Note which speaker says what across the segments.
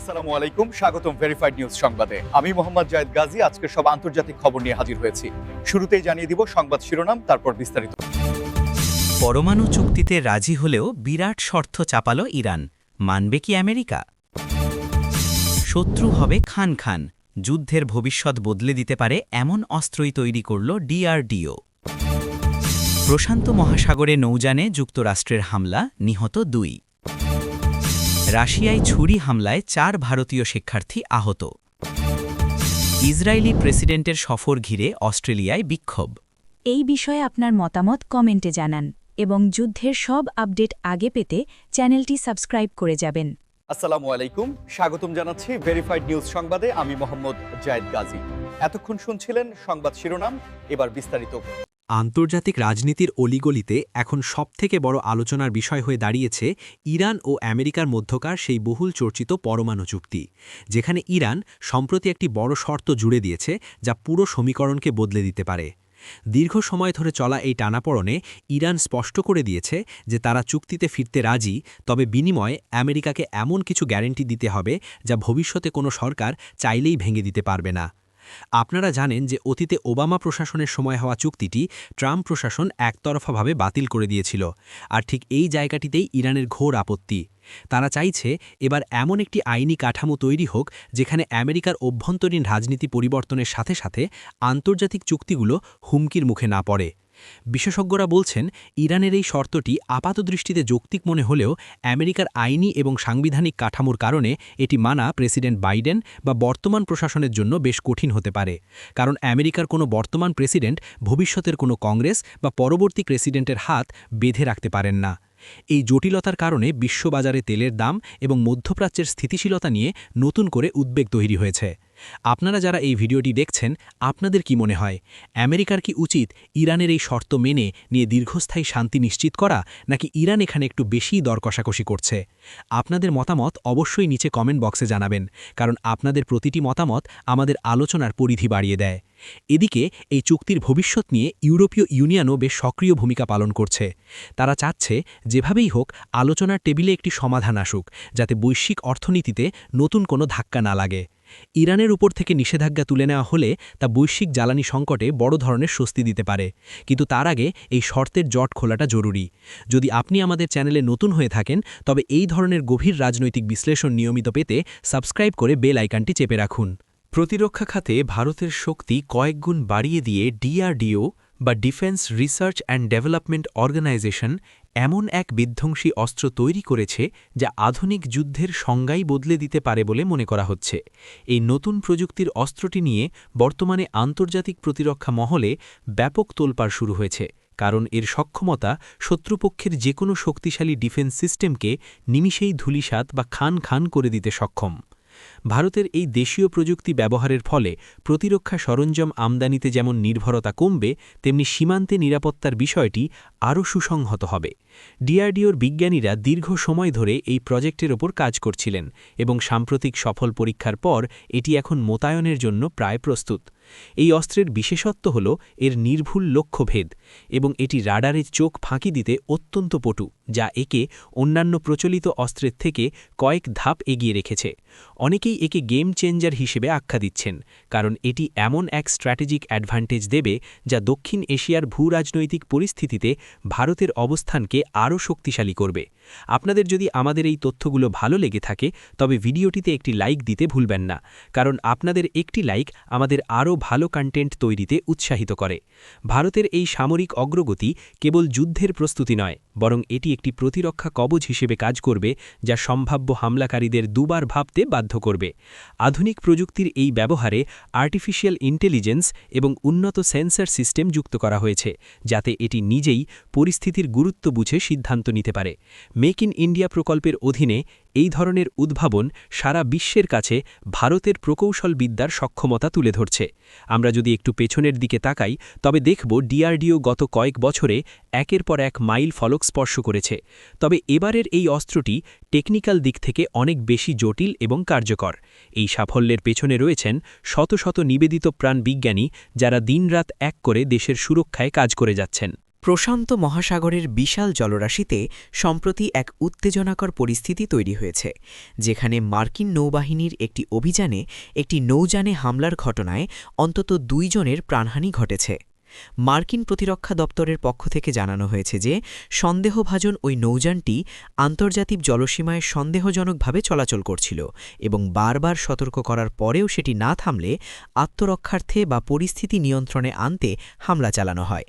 Speaker 1: আসসালামু আলাইকুম, স্বাগতম ভেরিফাইড নিউজ সংবাদে। আমি মোহাম্মদ জায়েদ গাজী আজকের সব আন্তর্জাতিক খবর নিয়ে হাজির হয়েছি। শুরুতেই জানিয়ে দিব সংবাদ শিরোনাম, তারপর বিস্তারিত।
Speaker 2: পরমাণু চুক্তিতে রাজি হলেও বিরাট শর্ত চাপাল ইরান, মানবে কি আমেরিকা? শত্রু হবে খান খান, যুদ্ধের ভবিষ্যৎ বদলে দিতে পারে এমন অস্ত্রই তৈরি করল ডিআরডিও। প্রশান্ত মহাসাগরে নৌযানে যুক্তরাষ্ট্রের হামলা, নিহত 2। রাশিয়ায় ছুরি হামলায় 4 ভারতীয় শিক্ষার্থী আহত। ইসরায়েলি প্রেসিডেন্টের সফর ঘিরে অস্ট্রেলিয়ায় বিক্ষোভ।
Speaker 3: এই বিষয়ে আপনার মতামত কমেন্টে জানান এবং যুদ্ধের সব আপডেট আগে পেতে চ্যানেলটি সাবস্ক্রাইব করে যাবেন।
Speaker 1: আসসালামু আলাইকুম, স্বাগতম জানাচ্ছি ভেরিফাইড নিউজ সংবাদে। আমি মোহাম্মদ জায়েদ গাজী। এতক্ষণ শুনছিলেন সংবাদ শিরোনাম, এবার বিস্তারিত।
Speaker 4: আন্তর্জাতিক রাজনীতির অলিগলিতে এখন সবথেকে বড় আলোচনার বিষয় হয়ে দাঁড়িয়েছে ইরান ও আমেরিকার মধ্যকার সেই বহুল চর্চিত পরমাণু চুক্তি, যেখানে ইরান সম্প্রতি একটি বড় শর্ত জুড়ে দিয়েছে যা পুরো সমীকরণকে বদলে দিতে পারে। দীর্ঘ সময় ধরে চলা এই টানাপড়নে ইরান স্পষ্ট করে দিয়েছে যে তারা চুক্তিতে ফিরতে রাজি, তবে বিনিময়ে আমেরিকাকে এমন কিছু গ্যারান্টি দিতে হবে যা ভবিষ্যতে কোনো সরকার চাইলেই ভেঙে দিতে পারবে না। আপনারা জানেন যে অতীতে ওবামা প্রশাসনের সময় হওয়া চুক্তিটি ট্রাম্প প্রশাসন একতরফাভাবে বাতিল করে দিয়েছিল, আর ঠিক এই জায়গাটিতেই ইরানের ঘোর আপত্তি। তারা চাইছে এবার এমন একটি আইনি কাঠামো তৈরি হোক যেখানে আমেরিকার অভ্যন্তরীণ রাজনীতি পরিবর্তনের সাথে সাথে আন্তর্জাতিক চুক্তিগুলো হুমকির মুখে না পড়ে। বিশেষজ্ঞরা বলছেন ইরানের এই শর্তটি আপাতদৃষ্টিতে যৌক্তিক মনে হলেও আমেরিকার আইনি এবং সাংবিধানিক কাঠামোর কারণে এটি মানা প্রেসিডেন্ট বাইডেন বা বর্তমান প্রশাসনের জন্য বেশ কঠিন হতে পারে, কারণ আমেরিকার কোনো বর্তমান প্রেসিডেন্ট ভবিষ্যতের কোনো কংগ্রেস বা পরবর্তী প্রেসিডেন্টের হাত বেঁধে রাখতে পারেন না। এই জটিলতার কারণে বিশ্ববাজারে তেলের দাম এবং মধ্যপ্রাচ্যের স্থিতিশীলতা নিয়ে নতুন করে উদ্বেগ তৈরি হয়েছে। আপনারা যারা এই ভিডিওটি দেখছেন, আপনাদের কি মনে হয়, আমেরিকার কি উচিত ইরানের এই শর্ত মেনে নিয়ে দীর্ঘস্থায়ী শান্তি নিশ্চিত করা, নাকি ইরান এখানে একটু বেশিই দর কষাকষি করছে? আপনাদের মতামত অবশ্যই নিচে কমেন্ট বক্সে জানাবেন, কারণ আপনাদের প্রতিটি মতামত আমাদের আলোচনার পরিধি বাড়িয়ে দেয়। এদিকে এই চুক্তির ভবিষ্যৎ নিয়ে ইউরোপীয় ইউনিয়নও বেশ সক্রিয় ভূমিকা পালন করছে। তারা চাচ্ছে যেভাবেই হোক আলোচনার টেবিলে একটি সমাধান আসুক, যাতে বৈশ্বিক অর্থনীতিতে নতুন কোনো ধাক্কা না লাগে। ইরানের উপর থেকে নিষেধাজ্ঞা তুলে নেওয়া হলে তা বৈশ্বিক জ্বালানি সংকটে বড় ধরনের স্বস্তি দিতে পারে, কিন্তু তার আগে এই শর্তের জট খোলাটা জরুরি। যদি আপনি আমাদের চ্যানেলে নতুন হয়ে থাকেন, তবে এই ধরনের গভীর রাজনৈতিক বিশ্লেষণ নিয়মিত পেতে সাবস্ক্রাইব করে বেল আইকনটি চেপে রাখুন। প্রতিরক্ষা খাতে ভারতের শক্তি কয়েকগুণ বাড়িয়ে দিয়ে ডিআরডিও বা defence research and development organisation এমন এক বিধ্বংসী অস্ত্র তৈরি করেছে যা আধুনিক যুদ্ধের সংজ্ঞাই বদলে দিতে পারে বলে মনে করা হচ্ছে। এই নতুন প্রযুক্তির অস্ত্রটি নিয়ে বর্তমানে আন্তর্জাতিক প্রতিরক্ষা মহলে ব্যাপক তোলপাড় শুরু হয়েছে, কারণ এর সক্ষমতা শত্রুপক্ষের যে কোনো শক্তিশালী ডিফেন্স সিস্টেমকে নিমিষেই ধূলিসাৎ বা খান খান করে দিতে সক্ষম। ভারতের এই দেশীয় প্রযুক্তি ব্যবহারের ফলে প্রতিরক্ষা সরঞ্জাম আমদানিতে যেমন নির্ভরতা কমবে, তেমনি সীমান্তে নিরাপত্তার বিষয়টি আরও সুসংহত হবে। ডিআরডিওর বিজ্ঞানীরা দীর্ঘ সময় ধরে এই প্রজেক্টের ওপর কাজ করছিলেন এবং সাম্প্রতিক সফল পরীক্ষার পর এটি এখন মোতায়েনের জন্য প্রায় প্রস্তুত। এই অস্ত্রের বিশেষত্ব হল এর নির্ভুল লক্ষ্যভেদ এবং এটি রাডারের চোখ ফাঁকি দিতে অত্যন্ত পটু, যা একে অন্যান্য প্রচলিত অস্ত্রের থেকে কয়েক ধাপ এগিয়ে রেখেছে। অনেকেই একে গেম চেঞ্জার হিসেবে আখ্যা দিচ্ছেন, কারণ এটি এমন এক স্ট্র্যাটেজিক অ্যাডভান্টেজ দেবে যা দক্ষিণ এশিয়ার ভূরাজনৈতিক পরিস্থিতিতে ভারতের অবস্থানকে আরও শক্তিশালী করবে। আপনাদের যদি আমাদের এই তথ্যগুলো ভালো লেগে থাকে, তবে ভিডিওটিতে একটি লাইক দিতে ভুলবেন না, কারণ আপনাদের একটি লাইক আমাদের আরও ভালো কন্টেন্ট তৈরিতে উৎসাহিত করে। ভারতের এই সামরিক অগ্রগতি কেবল যুদ্ধের প্রস্তুতি নয়, বরং এটি একটি প্রতিরক্ষা কবচ হিসেবে কাজ করবে যা সম্ভাব্য হামলাকারীদের দুবার ভাবতে বাধ্য করবে। আধুনিক প্রযুক্তির এই ব্যবহারে আর্টিফিশিয়াল ইন্টেলিজেন্স এবং উন্নত সেন্সর সিস্টেম যুক্ত করা হয়েছে, যাতে এটি নিজেই পরিস্থিতির গুরুত্ব বুঝে সিদ্ধান্ত নিতে পারে। মেক ইন ইন্ডিয়া প্রকল্পের অধীনে এই ধরনের উদ্ভাবন সারা বিশ্বের কাছে ভারতের প্রকৌশল বিদ্যার সক্ষমতা তুলে ধরছে। আমরা যদি একটু পেছনের দিকে তাকাই, তবে দেখব ডিআরডিও গত কয়েক বছরে একের পর এক মাইল ফলক স্পর্শ করেছে। তবে এবারের এই অস্ত্রটি টেকনিক্যাল দিক থেকে অনেক বেশি জটিল এবং কার্যকর। এই সাফল্যের পেছনে রয়েছেন শত শত নিবেদিত প্রাণ বিজ্ঞানী, যারা দিনরাত এক করে দেশের সুরক্ষায় কাজ করে যাচ্ছেন।
Speaker 2: প্রশান্ত মহাসাগরের বিশাল জলরাশিতে সম্প্রতি এক উত্তেজনাকর পরিস্থিতি তৈরি হয়েছে, যেখানে মার্কিন নৌবাহিনীর একটি অভিযানে একটি নৌযানে হামলার ঘটনায় অন্তত 2 জনের প্রাণহানি ঘটেছে। মার্কিন প্রতিরক্ষা দপ্তরের পক্ষ থেকে জানানো হয়েছে যে সন্দেহভাজন ওই নৌযানটি আন্তর্জাতিক জলসীমায় সন্দেহজনকভাবে চলাচল করছিল এবং বারবার সতর্ক করার পরেও সেটি না থামলে আত্মরক্ষার্থে বা পরিস্থিতি নিয়ন্ত্রণে আনতে হামলা চালানো হয়।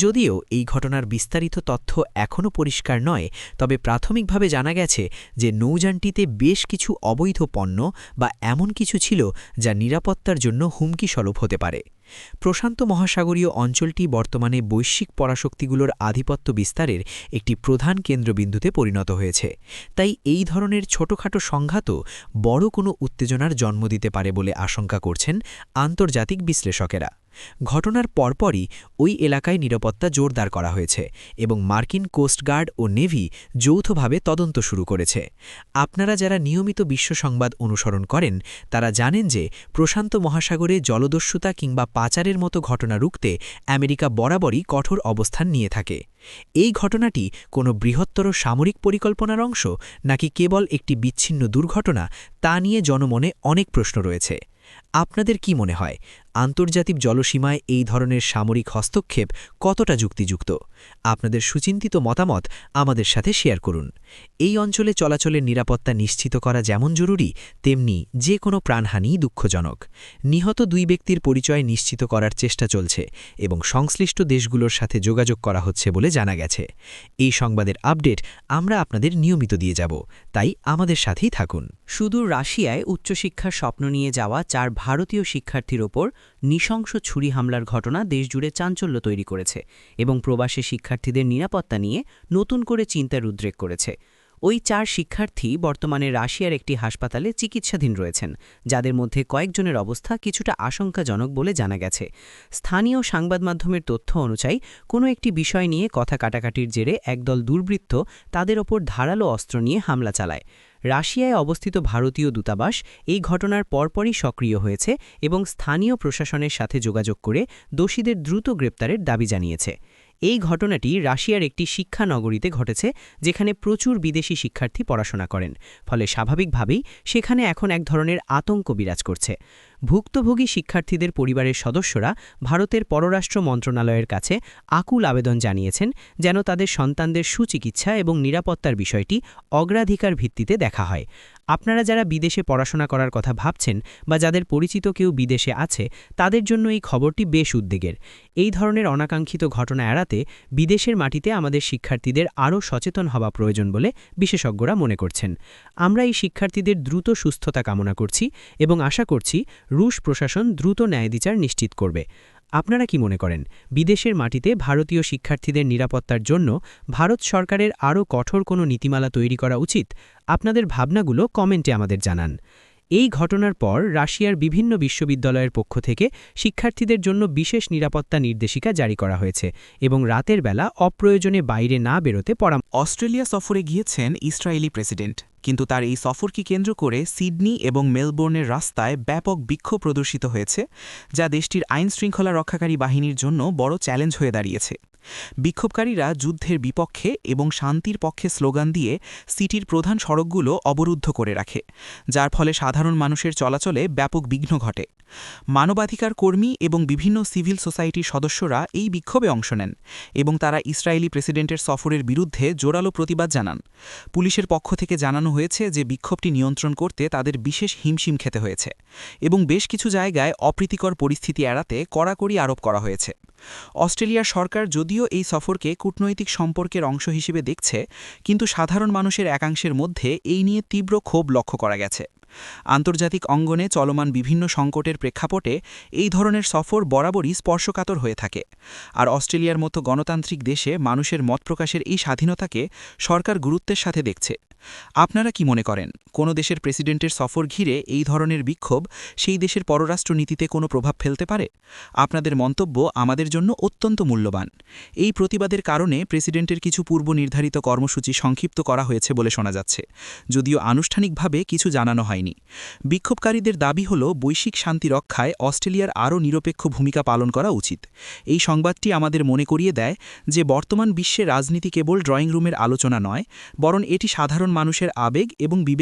Speaker 2: যদিও এই ঘটনার বিস্তারিত তথ্য এখনও পরিষ্কার নয়, তবে প্রাথমিকভাবে জানা গেছে যে নৌযানটিতে বেশ কিছু অবৈধ পণ্য বা এমন কিছু ছিল যা নিরাপত্তার জন্য হুমকিস্বরূপ হতে পারে। প্রশান্ত মহাসাগরীয় অঞ্চলটি বর্তমানে বৈশ্বিক পরাশক্তিগুলোর আধিপত্য বিস্তারের একটি প্রধান কেন্দ্রবিন্দুতে পরিণত হয়েছে, তাই এই ধরনের ছোটখাটো সংঘাতও বড় কোনো উত্তেজনার জন্ম দিতে পারে বলে আশঙ্কা করছেন আন্তর্জাতিক বিশ্লেষকেরা। ঘটনার পরপরই ওই এলাকায় নিরাপত্তা জোরদার করা হয়েছে এবং মার্কিন কোস্টগার্ড ও নেভি যৌথভাবে তদন্ত শুরু করেছে। আপনারা যারা নিয়মিত বিশ্ব সংবাদ অনুসরণ করেন তারা জানেন যে প্রশান্ত মহাসাগরে জলদস্যুতা কিংবা পাচারের মতো ঘটনা রুখতে আমেরিকা বরাবরই কঠোর অবস্থান নিয়ে থাকে। এই ঘটনাটি কোনো বৃহত্তর সামরিক পরিকল্পনার অংশ নাকি কেবল একটি বিচ্ছিন্ন দুর্ঘটনা, তা নিয়ে জনমনে অনেক প্রশ্ন রয়েছে। আপনাদের কি মনে হয়, আন্তর্জাতিক জলসীমায় এই ধরনের সামরিক হস্তক্ষেপ কতটা যুক্তিযুক্ত? আপনাদের সুচিন্তিত মতামত আমাদের সাথে শেয়ার করুন। এই অঞ্চলে চলাচলের নিরাপত্তা নিশ্চিত করা যেমন জরুরি, তেমনি যে কোনো প্রাণহানি দুঃখজনক। নিহত 2 ব্যক্তির পরিচয় নিশ্চিত করার চেষ্টা চলছে এবং সংশ্লিষ্ট দেশগুলোর সাথে যোগাযোগ করা হচ্ছে বলে জানা গেছে। এই সংবাদের আপডেট আমরা আপনাদের নিয়মিত দিয়ে যাব, তাই আমাদের সাথেই থাকুন। সুদূর রাশিয়ায় উচ্চশিক্ষার স্বপ্ন নিয়ে যাওয়া 4 ভারতীয় শিক্ষার্থীর ওপর নৃশংস ছুরি হামলার ঘটনা দেশজুড়ে চাঞ্চল্য তৈরি করেছে এবং প্রবাসী শিক্ষার্থীদের নিরাপত্তা নিয়ে নতুন করে চিন্তার উদ্রেক করেছে। ওই 4 শিক্ষার্থী বর্তমানে রাশিয়ার একটি হাসপাতালে চিকিৎসাধীন রয়েছেন, যাদের মধ্যে কয়েকজনের অবস্থা কিছুটা আশঙ্কাজনক বলে জানা গেছে। স্থানীয় সংবাদ মাধ্যমের তথ্য অনুযায়ী কোনো একটি বিষয় নিয়ে কথা কাটাকাটির জেরে একদল দুর্বৃত্ত তাদের ওপর ধারালো অস্ত্র নিয়ে হামলা চালায়। রাশিয়ায় অবস্থিত ভারতীয় দূতাবাস এই ঘটনার পরপরই সক্রিয় হয়েছে এবং স্থানীয় প্রশাসনের সাথে যোগাযোগ করে দোষীদের দ্রুত গ্রেপ্তারের দাবি জানিয়েছে। এই ঘটনাটি রাশিয়ার একটি শিক্ষা নগরীতে ঘটেছে, যেখানে প্রচুর বিদেশি শিক্ষার্থী পড়াশোনা করেন, ফলে স্বাভাবিকভাবেই সেখানে এখন এক ধরনের আতঙ্ক বিরাজ করছে। ভুক্তভোগী শিক্ষার্থীদের পরিবারের সদস্যরা ভারতের পররাষ্ট্র মন্ত্রণালয়ের কাছে আকুল আবেদন জানিয়েছেন যেন তাদের সন্তানদের সুচিকিৎসা এবং নিরাপত্তার বিষয়টি অগ্রাধিকার ভিত্তিতে দেখা হয়। আপনারা যারা বিদেশে পড়াশোনা করার কথা ভাবছেন বা যাদের পরিচিত কেউ বিদেশে আছে, তাদের জন্য এই খবরটি বেশ উদ্বেগের। এই ধরনের অনাকাঙ্ক্ষিত ঘটনা এড়াতে বিদেশের মাটিতে আমাদের শিক্ষার্থীদের আরও সচেতন হওয়া প্রয়োজন বলে বিশেষজ্ঞরা মনে করছেন। আমরা এই শিক্ষার্থীদের দ্রুত সুস্থতা কামনা করছি এবং আশা করছি রুশ প্রশাসন দ্রুত ন্যায়বিচার নিশ্চিত করবে। আপনারা কি মনে করেন, বিদেশের মাটিতে ভারতীয় শিক্ষার্থীদের নিরাপত্তার জন্য ভারত সরকারের আরও কঠোর কোনো নীতিমালা তৈরি করা উচিত? আপনাদের ভাবনাগুলো কমেন্টে আমাদের জানান। এই ঘটনার পর রাশিয়ার বিভিন্ন বিশ্ববিদ্যালয়ের পক্ষ থেকে শিক্ষার্থীদের জন্য বিশেষ নিরাপত্তা নির্দেশিকা জারি করা হয়েছে এবং রাতের বেলা অপ্রয়োজনে বাইরে না বেরোতে পরামর্শ।
Speaker 5: অস্ট্রেলিয়া সফরে গিয়েছেন ইসরায়েলি প্রেসিডেন্ট, কিন্তু তার এই সফরকে কেন্দ্র করে সিডনি এবং মেলবোর্নের রাস্তায় ব্যাপক বিক্ষোভ প্রদর্শিত হয়েছে, যা দেশটির আইনশৃঙ্খলা রক্ষাকারী বাহিনীর জন্য বড় চ্যালেঞ্জ হয়ে দাঁড়িয়েছে। বিক্ষোভকারীরা যুদ্ধের বিপক্ষে এবং শান্তির পক্ষে স্লোগান দিয়ে সিটির প্রধান সড়কগুলো অবরুদ্ধ করে রাখে, যার ফলে সাধারণ মানুষের চলাচলে ব্যাপক বিঘ্ন ঘটে। মানবাধিকার কর্মী এবং বিভিন্ন সিভিল সোসাইটির সদস্যরা এই বিক্ষোভে অংশ নেন এবং তারা ইসরায়েলি প্রেসিডেন্টের সফরের বিরুদ্ধে জোরালো প্রতিবাদ জানান। পুলিশের পক্ষ থেকে জানানো হয়েছে যে বিক্ষোভটি নিয়ন্ত্রণ করতে তাদের বিশেষ হিমশিম খেতে হয়েছে এবং বেশ কিছু জায়গায় অপ্রীতিকর পরিস্থিতি এড়াতে কড়াকড়ি আরোপ করা হয়েছে। অস্ট্রেলিয়ার সরকার যদিও এই সফরকে কূটনৈতিক সম্পর্কের অংশ হিসেবে দেখছে, কিন্তু সাধারণ মানুষের একাংশের মধ্যে এই নিয়ে তীব্র ক্ষোভ লক্ষ্য করা গেছে। আন্তর্জাতিক অঙ্গনে চলমান বিভিন্ন সংকটের প্রেক্ষাপটে এই ধরনের সফর বরাবরই স্পর্শকাতর হয়ে থাকে, আর অস্ট্রেলিয়ার মতো গণতান্ত্রিক দেশে মানুষের মত প্রকাশের এই স্বাধীনতাকে সরকার গুরুত্বের সাথে দেখছে। আপনারা কি মনে করেন কোনো দেশের প্রেসিডেন্টের সফর ঘিরে এই ধরনের বিক্ষোভ সেই দেশের পররাষ্ট্রনীতিতে কোনো প্রভাব ফেলতে পারে? আপনাদের মন্তব্য আমাদের জন্য অত্যন্ত মূল্যবান। এই প্রতিবাদের কারণে প্রেসিডেন্টের কিছু পূর্বনির্ধারিত কর্মসূচি সংক্ষিপ্ত করা হয়েছে বলে শোনা যাচ্ছে, যদিও আনুষ্ঠানিকভাবে কিছু জানানো হয়নি। বিক্ষোভকারীদের দাবি হল বৈশ্বিক শান্তি রক্ষায় অস্ট্রেলিয়ার আরও নিরপেক্ষ ভূমিকা পালন করা উচিত। এই সংবাদটি আমাদের মনে করিয়ে দেয় যে বর্তমান বিশ্বে রাজনীতি কেবল ড্রয়িং রুমের আলোচনা নয়, বরং এটি সাধারণ মানুষের আবেগ এবং বিবেক